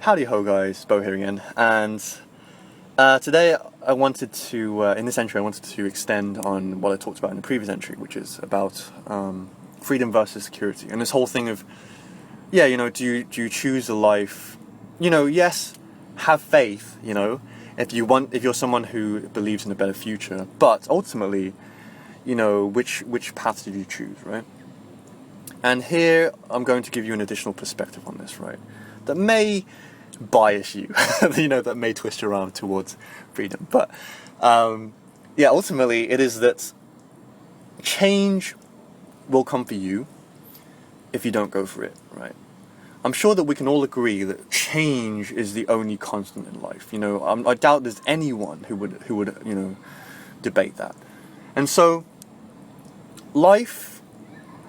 Howdy ho guys, Bo here again, and today I wanted to, in this entry I wanted to extend on what I talked about in the previous entry, which is about freedom versus security, and this whole thing of, do you choose a life, yes, have faith, if you're someone who believes in a better future, but ultimately, which path did you choose, right? And here I'm going to give you an additional perspective on this, right, that may bias you, that may twist your arm towards freedom. But ultimately it is that change will come for you if you don't go for it, right? I'm sure that we can all agree that change is the only constant in life. I doubt there's anyone who would debate that. And so life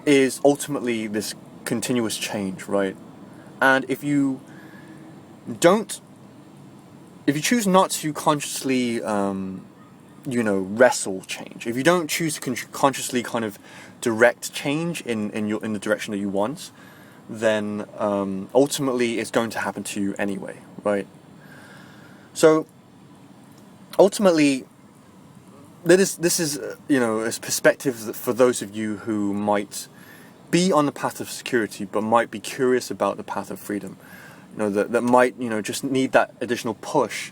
is ultimately this continuous change, right? And if you choose not to consciously, wrestle change, if you don't choose to consciously kind of direct change in the direction that you want, then ultimately it's going to happen to you anyway, right? So ultimately, this is a perspective that for those of you who might be on the path of security but might be curious about the path of freedom. That might, just need that additional push,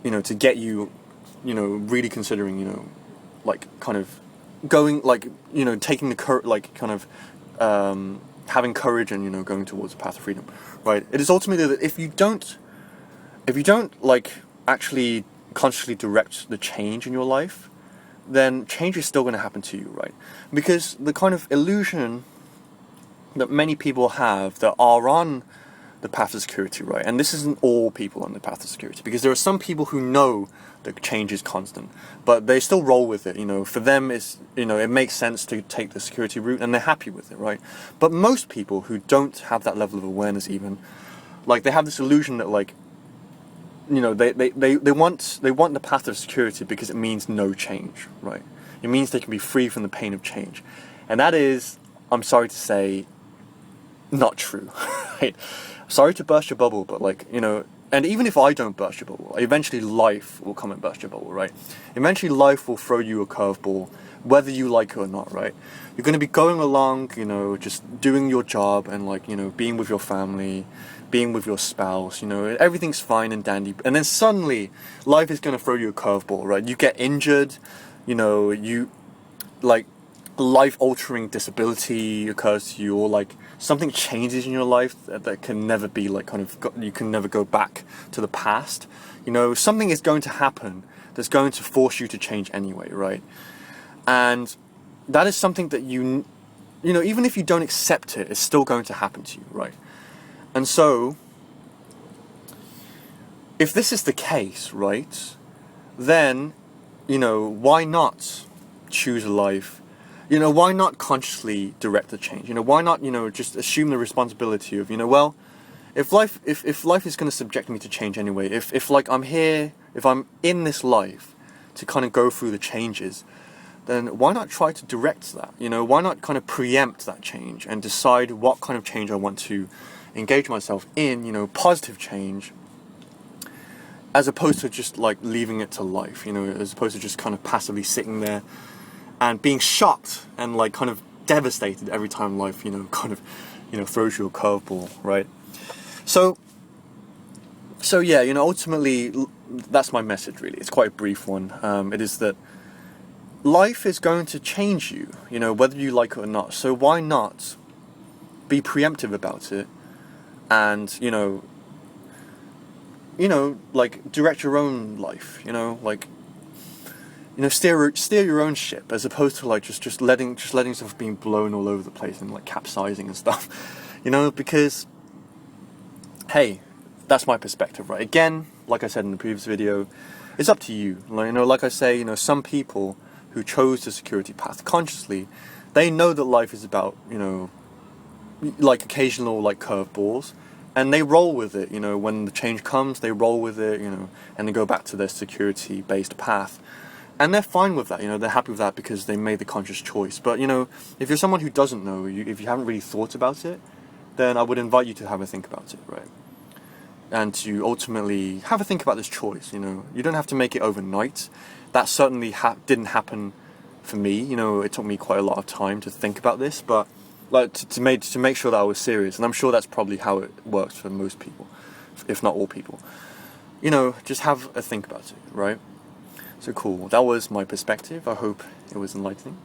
to get you, really considering, kind of going, taking the having courage and, going towards the path of freedom, right? It is ultimately that if you don't, actually consciously direct the change in your life, then change is still going to happen to you, right? Because the kind of illusion that many people have that are on the path of security, right? And this isn't all people on the path of security, because there are some people who know that change is constant, but they still roll with it. For them, it makes sense to take the security route, and they're happy with it, right? But most people who don't have that level of awareness, even, they have this illusion that, they want the path of security because it means no change, right? It means they can be free from the pain of change, and that is, I'm sorry to say, not true, right? Sorry to burst your bubble, but and even if I don't burst your bubble, eventually life will come and burst your bubble, right? Eventually life will throw you a curveball, whether you like it or not, right? You're going to be going along, just doing your job and being with your family, being with your spouse, everything's fine and dandy. And then suddenly life is going to throw you a curveball, right? You get injured, life-altering disability occurs to you, or something changes in your life that can never be you can never go back to the past. Something is going to happen that's going to force you to change anyway, right? And that is something that even if you don't accept it, it's still going to happen to you, right? And so if this is the case, right, then why not choose a life? Why not consciously direct the change? Why not, just assume the responsibility of, if life is going to subject me to change anyway, if I'm in this life to kind of go through the changes, then why not try to direct that? Why not kind of preempt that change and decide what kind of change I want to engage myself in, positive change, as opposed to just leaving it to life, as opposed to just kind of passively sitting there and being shocked and kind of devastated every time life, throws you a curveball, right? So ultimately, that's my message, really. It's quite a brief one. It is that life is going to change you, whether you like it or not. So why not be preemptive about it and, direct your own life, steer your own ship, as opposed to just letting stuff being blown all over the place and capsizing and stuff, because, hey, that's my perspective, right? Again, like I said in the previous video, it's up to you. Like I say, some people who chose the security path consciously, they know that life is about, occasional curveballs, and they roll with it. When the change comes, they roll with it, and they go back to their security-based path. And they're fine with that, they're happy with that because they made the conscious choice. But, if you're someone who doesn't know, if you haven't really thought about it, then I would invite you to have a think about it, right? and to ultimately have a think about this choice. You know, you don't have to make it overnight. That certainly didn't happen for me. You know, it took me quite a lot of time to think about this, but like to make sure that I was serious, and I'm sure that's probably how it works for most people, if not all people. You know, just have a think about it, right? So cool. That was my perspective. I hope it was enlightening,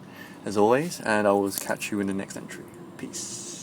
as always, and I will catch you in the next entry. Peace.